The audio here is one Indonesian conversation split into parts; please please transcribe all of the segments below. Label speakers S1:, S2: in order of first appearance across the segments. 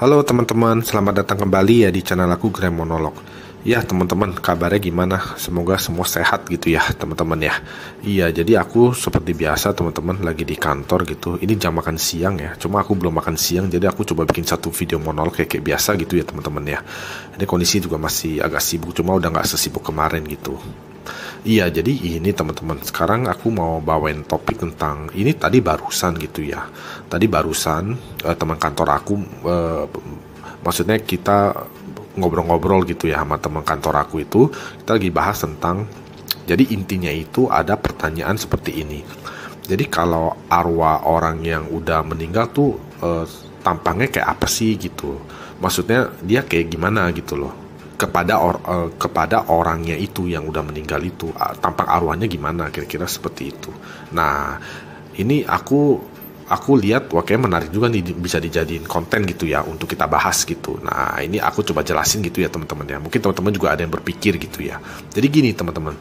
S1: Halo teman-teman, selamat datang kembali ya di channel aku Gram Monolog. Ya teman-teman, kabarnya gimana? Semoga semua sehat gitu ya teman-teman ya. Iya, jadi aku seperti biasa teman-teman lagi di kantor gitu. Ini jam makan siang ya, cuma aku belum makan siang, jadi aku coba bikin satu video monolog kayak biasa gitu ya teman-teman ya. Ini kondisi juga masih agak sibuk, cuma udah nggak sesibuk kemarin gitu. Iya, jadi ini teman-teman. Sekarang aku mau bawain topik tentang ini tadi barusan gitu ya. Tadi barusan teman kantor aku, maksudnya kita ngobrol-ngobrol gitu ya sama teman kantor aku itu. Kita lagi bahas tentang, jadi intinya itu ada pertanyaan seperti ini. Jadi kalau arwah orang yang udah meninggal tuh tampangnya kayak apa sih gitu. Maksudnya dia kayak gimana gitu loh kepada orangnya itu yang udah meninggal itu, tampang arwahnya gimana kira-kira seperti itu. Nah, ini aku lihat wah kayak menarik juga nih, bisa dijadiin konten gitu ya untuk kita bahas gitu. Nah, ini aku coba jelasin gitu ya teman-teman ya. Mungkin teman-teman juga ada yang berpikir gitu ya. Jadi gini teman-teman,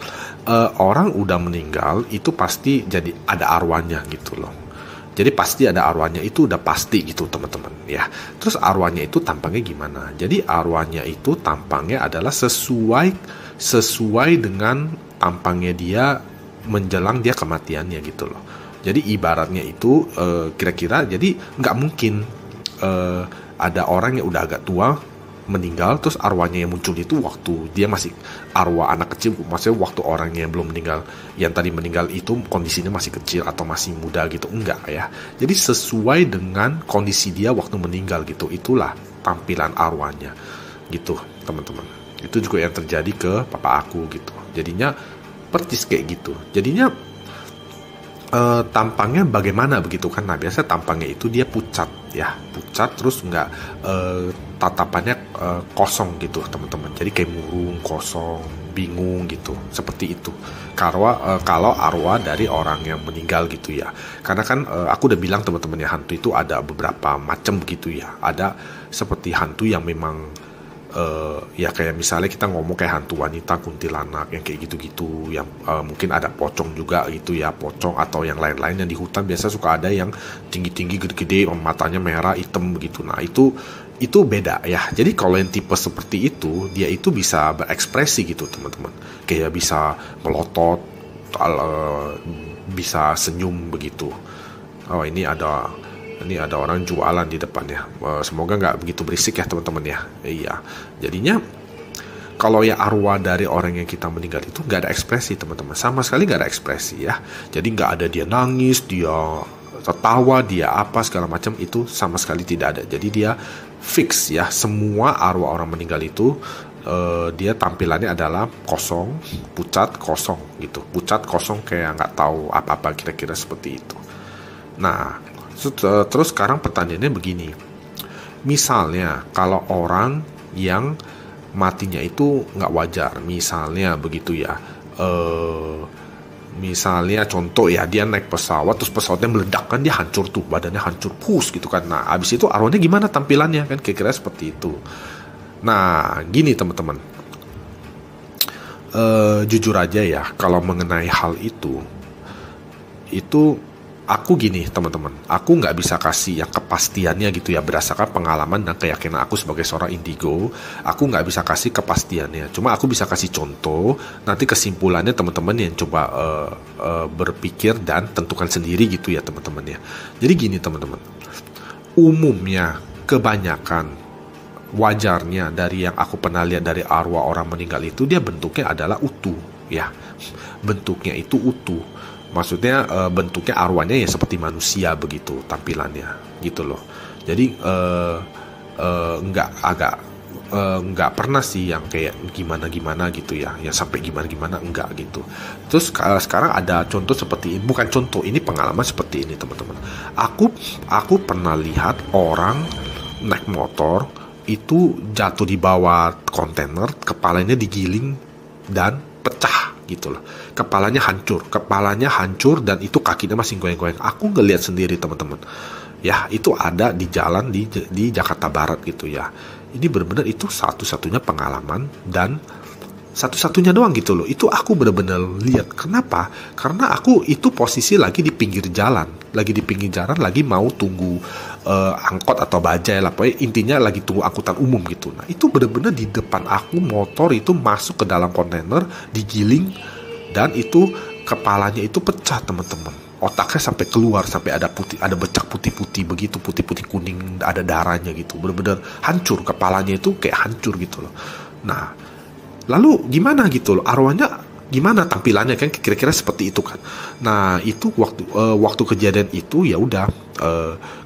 S1: orang udah meninggal itu pasti jadi ada arwahnya gitu loh. Jadi pasti ada arwahnya, itu udah pasti gitu teman-teman ya. Terus arwahnya itu tampangnya gimana? Jadi arwahnya itu tampangnya adalah sesuai dengan tampangnya dia menjelang dia kematiannya gitu loh. Jadi ibaratnya itu kira-kira jadi nggak mungkin ada orang yang udah agak tua meninggal terus arwahnya yang muncul itu waktu dia masih arwah anak kecil, maksudnya waktu orangnya yang belum meninggal, yang tadi meninggal itu kondisinya masih kecil atau masih muda gitu, enggak ya. Jadi sesuai dengan kondisi dia waktu meninggal gitu, itulah tampilan arwahnya gitu teman-teman. Itu juga yang terjadi ke papa aku gitu, jadinya persis kayak gitu. Jadinya tampangnya bagaimana begitu kan. Nah, biasa tampangnya itu dia pucat ya, pucat terus nggak tatapannya kosong gitu teman-teman. Jadi kayak murung, kosong, bingung gitu, seperti itu. Kalau arwah dari orang yang meninggal gitu ya. Karena kan aku udah bilang teman-teman ya, hantu itu ada beberapa macam begitu ya. Ada seperti hantu yang memang ya kayak misalnya kita ngomong kayak hantu wanita, kuntilanak yang kayak gitu-gitu, yang mungkin ada pocong juga gitu ya, pocong atau yang lain-lain yang di hutan biasa suka ada yang tinggi-tinggi, gede-gede, matanya merah, hitam begitu. Nah itu beda ya. Jadi kalau yang tipe seperti itu, dia itu bisa berekspresi gitu teman-teman, kayak bisa melotot, bisa senyum begitu. Oh, ini ada orang jualan di depannya. Semoga nggak begitu berisik ya teman-teman ya. Iya. Jadinya kalau ya arwah dari orang yang kita meninggal itu nggak ada ekspresi teman-teman. Sama sekali nggak ada ekspresi ya. Jadi nggak ada dia nangis, dia tertawa, dia apa segala macam, itu sama sekali tidak ada. Jadi dia fix ya. Semua arwah orang meninggal itu dia tampilannya adalah kosong, pucat, kosong gitu. Pucat, kosong, kayak nggak tahu apa-apa, kira-kira seperti itu. Nah, terus sekarang pertanyaannya begini, misalnya kalau orang yang matinya itu nggak wajar, misalnya begitu ya, misalnya contoh ya, dia naik pesawat terus pesawatnya meledak kan, dia hancur tuh, badannya hancur pus gitu kan. Nah abis itu arwahnya gimana tampilannya kan, kira-kira seperti itu. Nah gini teman-teman, jujur aja ya, kalau mengenai hal itu aku gini teman-teman, aku nggak bisa kasih yang kepastiannya gitu ya, berdasarkan pengalaman dan keyakinan aku sebagai seorang indigo. Aku nggak bisa kasih kepastiannya, cuma aku bisa kasih contoh. Nanti kesimpulannya teman-teman yang coba berpikir dan tentukan sendiri gitu ya teman-teman ya. Jadi gini teman-teman, umumnya kebanyakan wajarnya dari yang aku pernah lihat dari arwah orang meninggal itu, dia bentuknya adalah utuh ya, bentuknya itu utuh. Maksudnya bentuknya arwahnya ya seperti manusia begitu tampilannya gitu loh. Jadi nggak pernah sih yang kayak gimana gitu ya, yang sampai gimana enggak gitu. Terus sekarang ada contoh seperti ini, bukan contoh, ini pengalaman seperti ini teman-teman. Aku pernah lihat orang naik motor itu jatuh di bawah kontainer, kepalanya digiling dan pecah gitu loh. Kepalanya hancur dan itu kakinya masih goyang-goyang. Aku ngeliat sendiri teman-teman. Ya, itu ada di jalan di Jakarta Barat gitu ya. Ini benar-benar itu satu-satunya pengalaman dan satu-satunya doang gitu loh. Itu aku benar-benar lihat. Kenapa? Karena aku itu posisi lagi di pinggir jalan, lagi mau tunggu angkot atau bajai lah, pokoknya intinya lagi tunggu angkutan umum gitu. Nah itu bener-bener di depan aku motor itu masuk ke dalam kontainer, digiling, dan itu kepalanya itu pecah teman-teman, otaknya sampai keluar, sampai ada putih, ada bercak putih-putih begitu, putih-putih kuning, ada darahnya gitu, bener-bener hancur kepalanya itu, kayak hancur gitu loh. Nah lalu gimana gitu loh, arwahnya gimana tampilannya kan, kira-kira seperti itu kan. Nah itu waktu kejadian itu ya udah,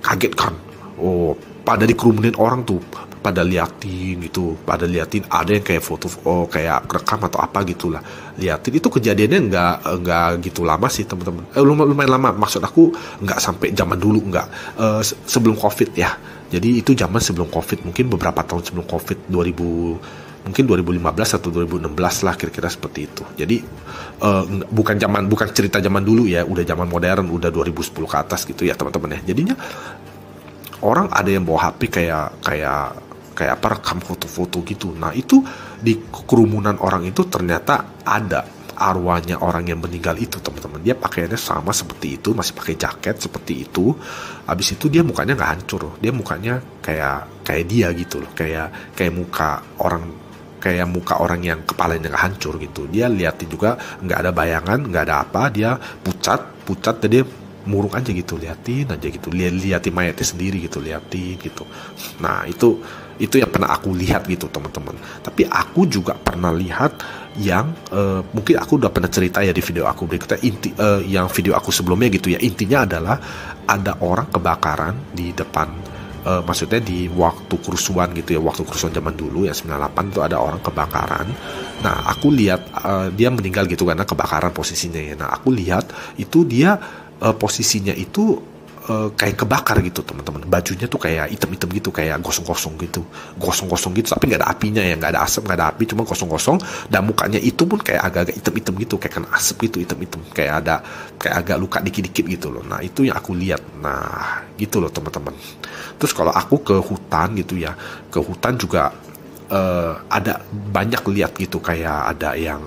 S1: kaget kan. Oh, pada dikerumunin orang tuh, pada liatin gitu, pada liatin, ada yang kayak foto, kayak rekam atau apa gitulah, liatin. Itu kejadiannya nggak gitu lama sih teman-teman, lumayan lama, maksud aku nggak sampai zaman dulu, nggak, sebelum covid ya. Jadi itu zaman sebelum covid, mungkin beberapa tahun sebelum covid, mungkin 2015 atau 2016 lah, kira-kira seperti itu. Jadi bukan cerita zaman dulu ya, udah zaman modern, udah 2010 ke atas gitu ya teman-teman ya. Jadinya orang ada yang bawa HP kayak apa, rekam foto-foto gitu. Nah itu di kerumunan orang itu ternyata ada arwahnya orang yang meninggal itu teman-teman. Dia pakaiannya sama seperti itu, masih pakai jaket seperti itu. Habis itu dia mukanya nggak hancur, dia mukanya kayak dia gitu loh, kayak muka orang yang kepalanya nggak hancur gitu. Dia liatin juga nggak ada bayangan, nggak ada apa, dia pucat, dan dia murung aja gitu, liatin aja gitu, liatin mayatnya sendiri gitu, liatin gitu. Nah itu yang pernah aku lihat gitu teman-teman. Tapi aku juga pernah lihat yang mungkin aku udah pernah cerita ya di video aku berikutnya, yang video aku sebelumnya gitu ya. Intinya adalah ada orang kebakaran di depan, maksudnya di waktu kerusuhan gitu ya, waktu kerusuhan zaman dulu ya 98 itu ada orang kebakaran. Nah aku lihat dia meninggal gitu karena kebakaran posisinya ya. Nah aku lihat itu dia posisinya itu kayak kebakar gitu teman-teman. Bajunya tuh kayak hitam-hitam gitu, kayak gosong-gosong gitu, tapi nggak ada apinya ya, nggak ada asap, nggak ada api, cuma gosong-gosong. Dan mukanya itu pun kayak agak-agak hitam-hitam gitu, kayak kena asap gitu, hitam-hitam, kayak agak luka dikit-dikit gitu loh. Nah itu yang aku lihat. Nah gitu loh teman-teman. Terus kalau aku ke hutan gitu ya, ke hutan juga ada banyak lihat gitu, kayak ada yang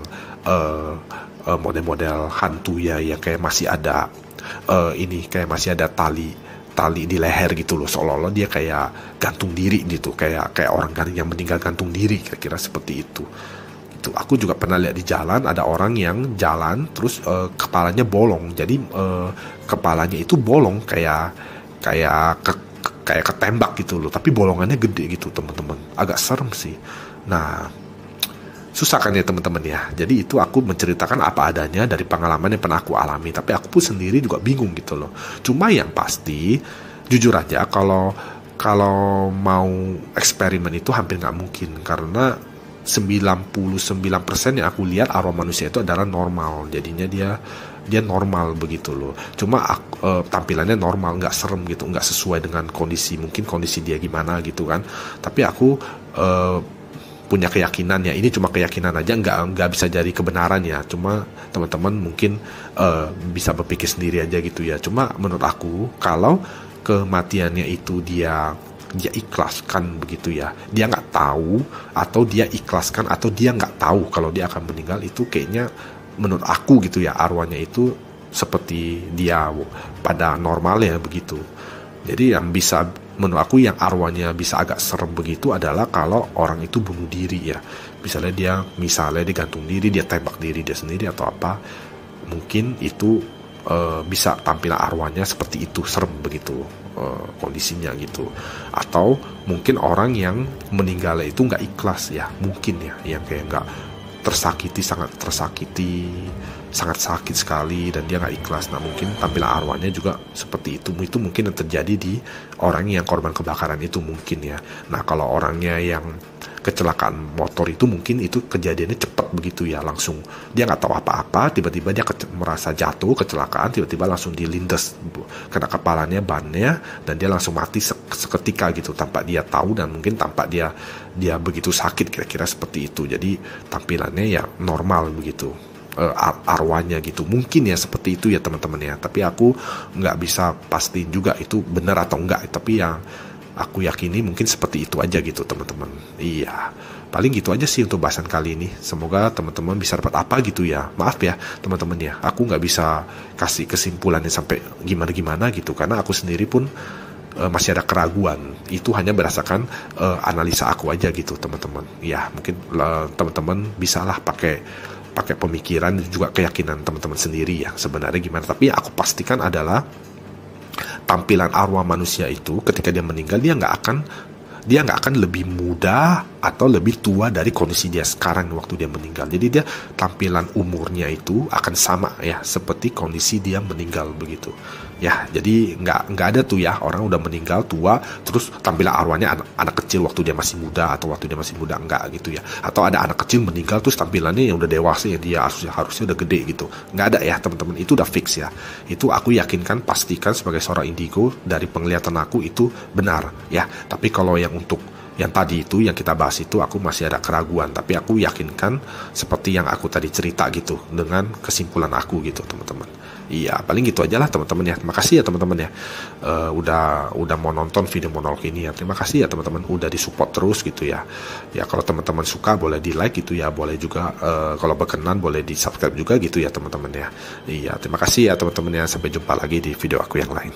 S1: model-model hantu ya, yang kayak masih ada kayak masih ada tali di leher gitu loh, seolah-olah dia kayak gantung diri gitu, kayak orang yang meninggal gantung diri, kira-kira seperti itu. Itu aku juga pernah lihat di jalan, ada orang yang jalan terus kepalanya bolong. Jadi kepalanya itu bolong kayak ketembak gitu loh, tapi bolongannya gede gitu teman-teman, agak serem sih. Nah susah kan ya teman-teman ya. Jadi itu aku menceritakan apa adanya dari pengalaman yang pernah aku alami, tapi aku pun sendiri juga bingung gitu loh. Cuma yang pasti jujur aja, kalau mau eksperimen itu hampir nggak mungkin, karena 99% yang aku lihat arwah manusia itu adalah normal. Jadinya dia normal begitu loh. Cuma tampilannya normal, nggak serem gitu, nggak sesuai dengan kondisi, mungkin kondisi dia gimana gitu kan. Tapi aku punya keyakinan ya, ini cuma keyakinan aja, nggak bisa jadi kebenaran ya. Cuma teman-teman mungkin bisa berpikir sendiri aja gitu ya. Cuma menurut aku, kalau kematiannya itu dia ikhlaskan begitu ya, dia nggak tahu, atau dia ikhlaskan, atau dia nggak tahu kalau dia akan meninggal, itu kayaknya menurut aku gitu ya, arwahnya itu seperti dia pada normalnya begitu. Jadi yang bisa, menurut aku yang arwahnya bisa agak serem begitu adalah kalau orang itu bunuh diri ya. Misalnya dia gantung diri, dia tembak diri dia sendiri atau apa. Mungkin itu bisa tampilan arwahnya seperti itu, serem begitu kondisinya gitu. Atau mungkin orang yang meninggal itu nggak ikhlas ya, mungkin ya, yang kayak nggak sangat tersakiti, sangat sakit sekali, dan dia nggak ikhlas. Nah mungkin tampilan arwahnya juga seperti itu mungkin yang terjadi di orang yang korban kebakaran itu mungkin ya. Nah kalau orangnya yang kecelakaan motor itu mungkin itu kejadiannya cepat begitu ya, langsung dia nggak tahu apa-apa, tiba-tiba dia merasa jatuh, kecelakaan, tiba-tiba langsung dilindas, kena kepalanya bannya, dan dia langsung mati seketika gitu tanpa dia tahu, dan mungkin tanpa dia begitu sakit, kira-kira seperti itu. Jadi tampilannya ya normal begitu, arwahnya gitu, mungkin ya seperti itu ya teman-teman ya. Tapi aku nggak bisa pastiin juga itu benar atau enggak, tapi yang aku yakini mungkin seperti itu aja gitu teman-teman. Iya, paling gitu aja sih untuk bahasan kali ini. Semoga teman-teman bisa dapat apa gitu ya. Maaf ya teman-teman ya, aku nggak bisa kasih kesimpulannya sampai gimana-gimana gitu, karena aku sendiri pun masih ada keraguan, itu hanya berdasarkan analisa aku aja gitu teman-teman. Ya mungkin teman-teman bisalah pakai pemikiran dan juga keyakinan teman-teman sendiri ya sebenarnya gimana. Tapi yang aku pastikan adalah tampilan arwah manusia itu ketika dia meninggal, dia nggak akan lebih muda atau lebih tua dari kondisi dia sekarang waktu dia meninggal. Jadi dia tampilan umurnya itu akan sama ya seperti kondisi dia meninggal begitu. Ya, jadi nggak ada tuh ya orang udah meninggal tua terus tampilan arwahnya anak kecil waktu dia masih muda atau waktu dia masih muda, enggak gitu ya. Atau ada anak kecil meninggal terus tampilannya yang udah dewasa ya, dia harusnya udah gede gitu. Nggak ada ya teman-teman, itu udah fix ya. Itu aku yakinkan, pastikan sebagai seorang indigo dari penglihatan aku itu benar ya. Tapi kalau yang untuk yang tadi itu yang kita bahas itu aku masih ada keraguan, tapi aku yakinkan seperti yang aku tadi cerita gitu dengan kesimpulan aku gitu teman-teman. Iya, paling gitu aja lah teman-teman ya. Terima kasih ya teman-teman ya, udah mau nonton video monolog ini ya. Terima kasih ya teman-teman udah disupport terus gitu ya. Ya kalau teman-teman suka boleh di like gitu ya, boleh juga kalau berkenan boleh di subscribe juga gitu ya teman-teman ya. Iya, terima kasih ya teman-teman ya, sampai jumpa lagi di video aku yang lain.